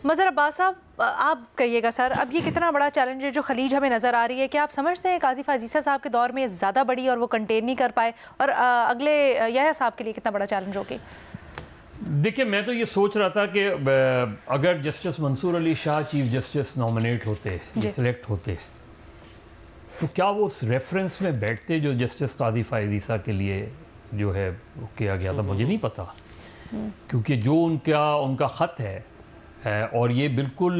मज़हर अब्बास साहब, आप कहिएगा सर, अब ये कितना बड़ा चैलेंज है जो खलीज हमें नज़र आ रही है, क्या आप समझते हैं काजी फाजीसा साहब के दौर में ज़्यादा बड़ी और वो कंटेन नहीं कर पाए, और अगले याह्या साहब के लिए कितना बड़ा चैलेंज होगी? देखिए, मैं तो ये सोच रहा था कि अगर justice Mansoor Ali Shah chief justice nominate होते, सिलेक्ट होते, तो क्या वो उस रेफरेंस में बैठते जो जस्टिस काजी फाजीसा के लिए जो है किया गया था? मुझे नहीं पता, क्योंकि जो उनका ख़त है और ये बिल्कुल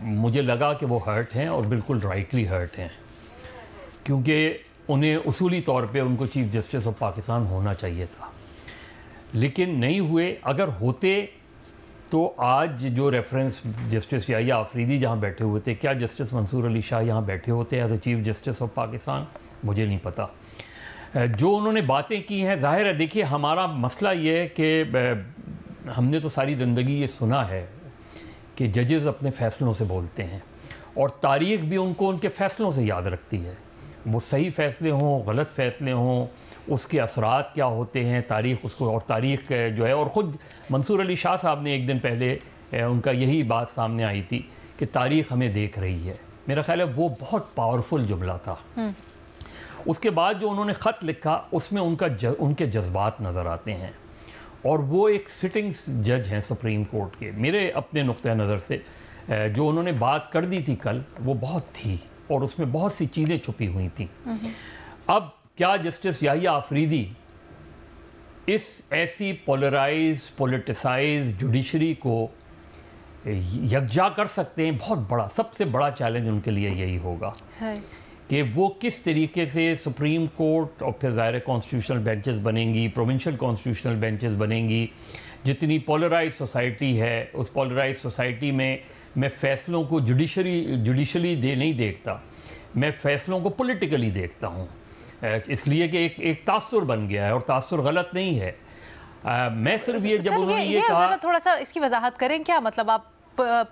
मुझे लगा कि वो हर्ट हैं और बिल्कुल राइटली हर्ट हैं, क्योंकि उन्हें उसूली तौर पे उनको चीफ जस्टिस ऑफ पाकिस्तान होना चाहिए था, लेकिन नहीं हुए। अगर होते तो आज जो रेफरेंस जस्टिस याह्या आफरीदी जहाँ बैठे हुए थे, क्या जस्टिस मंसूर अली शाह यहाँ बैठे होते as a chief justice of Pakistan? मुझे नहीं पता। जो उन्होंने बातें की हैं, जाहिर है, देखिए हमारा मसला ये है कि हमने तो सारी ज़िंदगी ये सुना है कि जजेस अपने फ़ैसलों से बोलते हैं और तारीख़ भी उनको उनके फ़ैसलों से याद रखती है। वो सही फ़ैसले हों, गलत फ़ैसले हों, उसके असरात क्या होते हैं, तारीख़ उसको, और तारीख़ जो है, और ख़ुद मंसूर अली शाह साहब ने एक दिन पहले उनका यही बात सामने आई थी कि तारीख़ हमें देख रही है। मेरा ख़्याल है वो बहुत पावरफुल जुमला था। उसके बाद जो उन्होंने ख़त लिखा उसमें उनके जज्बात नज़र आते हैं, और वो एक सिटिंग जज हैं सुप्रीम कोर्ट के। मेरे अपने नुक्ते नज़र से जो उन्होंने बात कर दी थी कल, वो बहुत थी और उसमें बहुत सी चीज़ें छुपी हुई थी। अब क्या जस्टिस याह्या आफरीदी इस ऐसी पोलराइज पोलिटिसाइज जुडिशरी को यकजा कर सकते हैं? बहुत बड़ा, सबसे बड़ा चैलेंज उनके लिए यही होगा कि वो किस तरीके से सुप्रीम कोर्ट और फिर ज़ाहिर कॉन्स्टिट्यूशनल बेंचेस बनेंगी, प्रोविंशियल कॉन्स्टिट्यूशनल बेंचेस बनेंगी। जितनी पोलराइज सोसाइटी है, उस पोलराइज सोसाइटी में मैं फ़ैसलों को जुडिशली नहीं देखता, मैं फ़ैसलों को पॉलिटिकली देखता हूँ, इसलिए कि एक तासुर बन गया है, और तासुर गलत नहीं है। मैं सिर्फ ये, जब उन्होंने ये कहा, थोड़ा सा इसकी वजाहत करें, क्या मतलब आप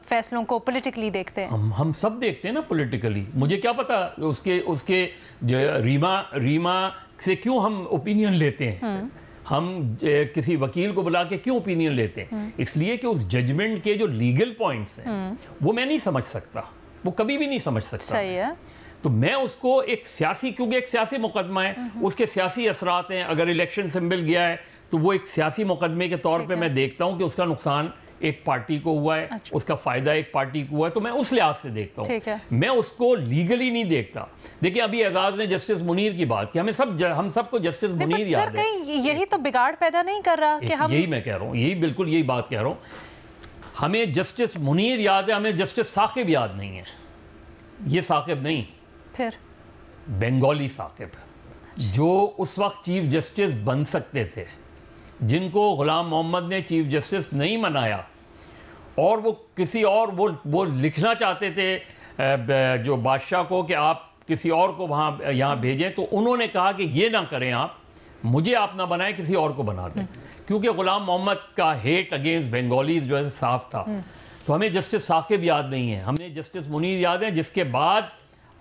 फैसलों को पॉलिटिकली देखते हैं? हम सब देखते हैं ना पॉलिटिकली। मुझे क्या पता उसके जो रीमा से क्यों हम ओपिनियन लेते हैं, हम किसी वकील को बुला के क्यों ओपिनियन लेते हैं? इसलिए कि उस जजमेंट के जो लीगल पॉइंट्स हैं वो मैं नहीं समझ सकता, वो कभी भी नहीं समझ सकता। सही है। तो मैं उसको एक सियासी, क्योंकि एक सियासी मुकदमा है, उसके सियासी असरात हैं। अगर इलेक्शन से मिल गया है तो वो एक सियासी मुकदमे के तौर पे मैं देखता हूँ कि उसका नुकसान एक पार्टी को हुआ है, उसका फ़ायदा एक पार्टी को हुआ है, तो मैं उस लिहाज से देखता हूँ, मैं उसको लीगली नहीं देखता। देखिए, अभी एजाज ने जस्टिस मुनीर की बात की, हम सबको जस्टिस मुनीर याद है। यही तो बिगाड़ पैदा नहीं कर रहा कि हम, यही मैं कह रहा हूँ, बिल्कुल यही बात कह रहा हूँ। हमें जस्टिस मुनीर याद है, हमें जस्टिस साकिब याद नहीं है। ये साकिब नहीं, फिर बंगाली साकिब, जो उस वक्त चीफ जस्टिस बन सकते थे, जिनको गुलाम मोहम्मद ने चीफ जस्टिस नहीं बनाया, और वो किसी और वो लिखना चाहते थे जो बादशाह को कि आप किसी और को यहाँ भेजें, तो उन्होंने कहा कि ये ना करें, आप मुझे आप ना बनाएं, किसी और को बना दें, क्योंकि गुलाम मोहम्मद का हेट अगेंस्ट बंगालीज जो है साफ था। तो हमें जस्टिस साकिब याद नहीं है, हमें जस्टिस मुनीर याद है, जिसके बाद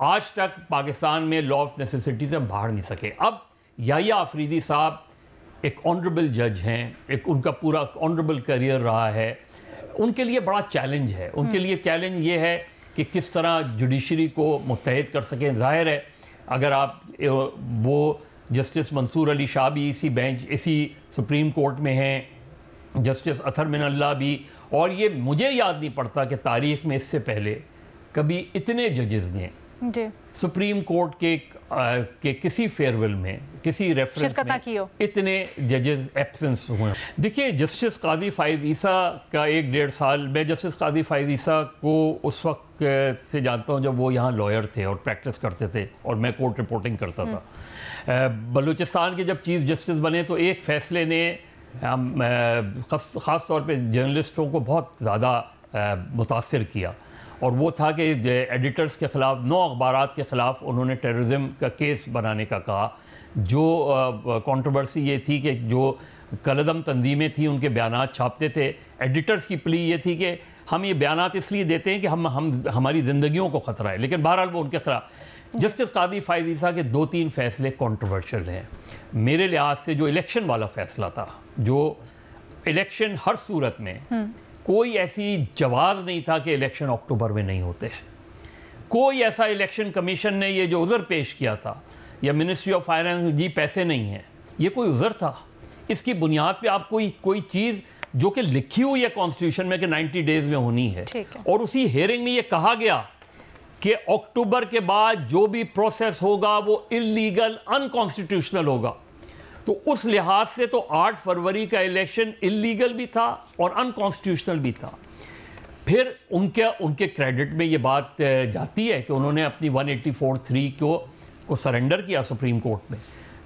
आज तक पाकिस्तान में लॉ ऑफ नेसेसिटी से बाहर नहीं सके। अब याह्या आफरीदी साहब एक ऑनरेबल जज हैं, एक उनका पूरा ऑनरेबल करियर रहा है, उनके लिए बड़ा चैलेंज है। उनके लिए चैलेंज ये है कि किस तरह जुडिशरी को मुत्तहिद कर सकें। ज़ाहिर है, अगर आप वो जस्टिस मंसूर अली शाह भी इसी सुप्रीम कोर्ट में हैं, जस्टिस अतर मिनल्ला भी, और ये मुझे याद नहीं पड़ता कि तारीख़ में इससे पहले कभी इतने जजेस ने सुप्रीम कोर्ट के किसी फेयरवेल में, किसी रेफरेंस में इतने जजेस एब्सेंस हुए। देखिए, जस्टिस काजी फाजीसा का 1-1.5 साल, मैं जस्टिस काजी फाजीसा को उस वक्त से जानता हूँ जब वो यहाँ लॉयर थे और प्रैक्टिस करते थे, और मैं कोर्ट रिपोर्टिंग करता था। बलूचिस्तान के जब चीफ जस्टिस बने तो एक फ़ैसले ने ख़ास तौर पे जर्नलिस्टों को बहुत ज़्यादा मुतासिर किया, और वो था कि एडिटर्स के ख़िलाफ़, 9 अखबारात के ख़िलाफ़ उन्होंने टेररिज्म का केस बनाने का कहा। जो कंट्रोवर्सी ये थी कि जो कलदम तंजीमें थी उनके बयानात छापते थे, एडिटर्स की प्ली ये थी कि हम ये बयानात इसलिए देते हैं कि हमारी ज़िंदगियों को ख़तरा है, लेकिन बहरहाल वो उनके ख़िलाफ़। जस्टिस काजी फाजीसा के 2-3 फ़ैसले कंट्रोवर्शियल हैं मेरे लिहाज से। जो इलेक्शन वाला फ़ैसला था, जो इलेक्शन हर सूरत में कोई ऐसी जवाब नहीं था कि इलेक्शन अक्टूबर में नहीं होते। कोई ऐसा इलेक्शन कमीशन ने ये जो उज़र पेश किया था या मिनिस्ट्री ऑफ फाइनेंस जी पैसे नहीं हैं, ये कोई उज़र था? इसकी बुनियाद पे आप कोई चीज़ जो कि लिखी हुई है कॉन्स्टिट्यूशन में कि 90 डेज में होनी है, और उसी हेयरिंग में ये कहा गया कि अक्टूबर के बाद जो भी प्रोसेस होगा वो इलीगल अनकॉन्स्टिट्यूशनल होगा। तो उस लिहाज से तो 8 फरवरी का इलेक्शन इलीगल भी था और अनकॉन्स्टिट्यूशनल भी था। फिर उनके क्रेडिट में ये बात जाती है कि उन्होंने अपनी 184(3) को सरेंडर किया सुप्रीम कोर्ट में,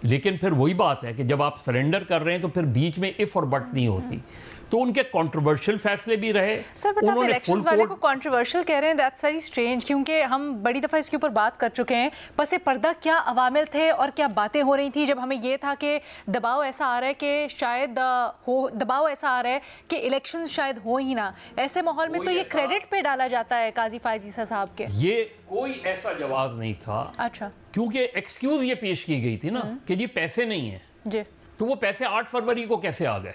लेकिन फिर वही बात है कि जब आप सरेंडर कर रहे हैं तो फिर बीच में इफ और बट नहीं होती। तो उनके कंट्रोवर्शियल फैसले भी रहे। सर बट आप इलेक्शंस वाले को कंट्रोवर्शियल कह रहे हैं, दैट्स वेरी स्ट्रेंज, क्योंकि हम बड़ी दफ़ा इसके ऊपर बात कर चुके हैं। पसे पर्दा क्या अवामिल थे और क्या बातें हो रही थी जब हमें ये था कि दबाव ऐसा आ रहा है कि शायद दबाव ऐसा आ रहा है कि इलेक्शन शायद हो ही ना। ऐसे माहौल में तो ये क्रेडिट पे डाला जाता है काजी फायज़ ईसा साहब के। ये कोई ऐसा जवाब नहीं था। अच्छा, क्योंकि एक्सक्यूज ये पेश की गई थी ना कि जी पैसे नहीं है जी, तो वो पैसे 8 फरवरी को कैसे आ गए?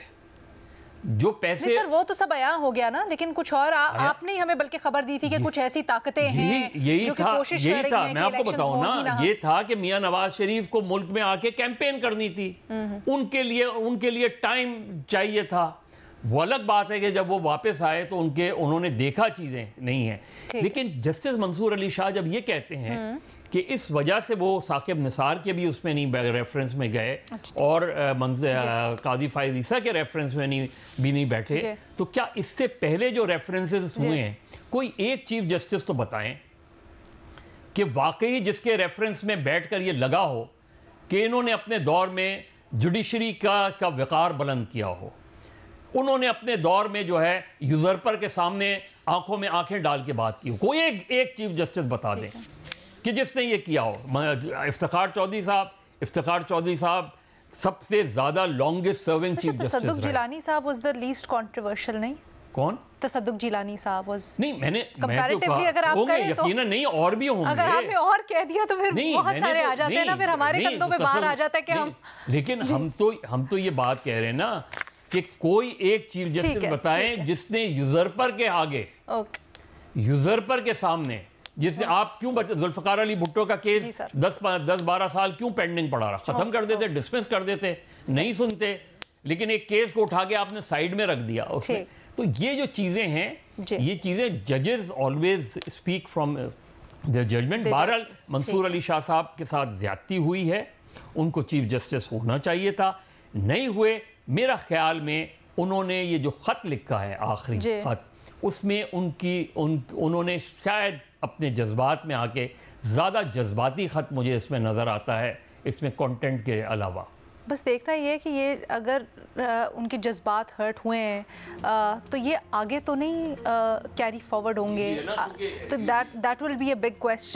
जो पैसे सर वो तो सब बयां हो गया ना, लेकिन कुछ और आपने ही हमें बल्कि खबर दी थी कि कुछ ऐसी ताकतें हैं यही जो कि था, कोशिश यही कर था। रही हैं मैं कि आपको बताऊं इलेक्शंस ना, ये था कि मियां नवाज शरीफ को मुल्क में आके कैंपेन करनी थी, उनके लिए टाइम चाहिए था। वो अलग बात है कि जब वो वापस आए तो उन्होंने देखा चीजें नहीं है। लेकिन जस्टिस मंसूर अली शाह जब ये कहते हैं कि इस वजह से वो साकिब निसार के भी उसमें नहीं रेफरेंस में गए और काजी फायज़ ईसा के रेफरेंस में नहीं बैठे, तो क्या इससे पहले जो रेफरेंसेस हुए हैं कोई एक चीफ जस्टिस तो बताएं कि वाकई जिसके रेफरेंस में बैठकर ये लगा हो कि इन्होंने अपने दौर में जुडिशरी का वक़ार बुलंद किया हो, उन्होंने अपने दौर में जो है यूजरपर के सामने आंखों में आंखें डाल के बात की हो। कोई एक चीफ जस्टिस बता दें कि जिसने ये किया हो। इफ्तिखार चौधरी साहब सबसे ज्यादा लॉन्गेस्ट सर्विंग चीफ जस्टिस। तसद्दुक जिलानी साहब वाज द लीस्ट कंट्रोवर्शियल, नहीं? कौन? तसद्दुक जिलानी साहब वाज। नहीं, मैं कंपैरेटिवली अगर आप कहें तो यकीनन नहीं, और भी होंगे। अगर आपने और कह दिया तो फिर बहुत सारे आ जाते हैं ना, फिर हमारे कंधों पे भार आ जाता है कि हम। लेकिन हम तो ये बात कह रहे हैं ना कि कोई एक चीफ जस्टिस बताएं जिसने यूजरपर के आगे, यूजरपर के सामने, जिसने आप क्यों जुल्फकार अली भुट्टो का केस 10-12 साल क्यों पेंडिंग पड़ा रहा? खत्म कर देते, डिसमिस कर देते, नहीं सुनते, लेकिन एक केस को उठा के आपने साइड में रख दिया उसमें। तो ये जो चीजें हैं, ये चीजें जजेस always speak from their judgement. बहरहाल मंसूर अली शाह साहब के साथ ज्यादती हुई है, उनको चीफ जस्टिस होना चाहिए था, नहीं हुए। मेरा ख्याल में उन्होंने ये जो खत लिखा है, आखिरी खत, उसमें उन्होंने शायद अपने जज्बात में आके ज़्यादा जज्बाती ख़त मुझे इसमें नज़र आता है, इसमें कंटेंट के अलावा। बस देखना ये है कि ये अगर उनके जज्बात हर्ट हुए हैं तो ये आगे तो नहीं कैरी फॉरवर्ड होंगे, तो that will be a big question.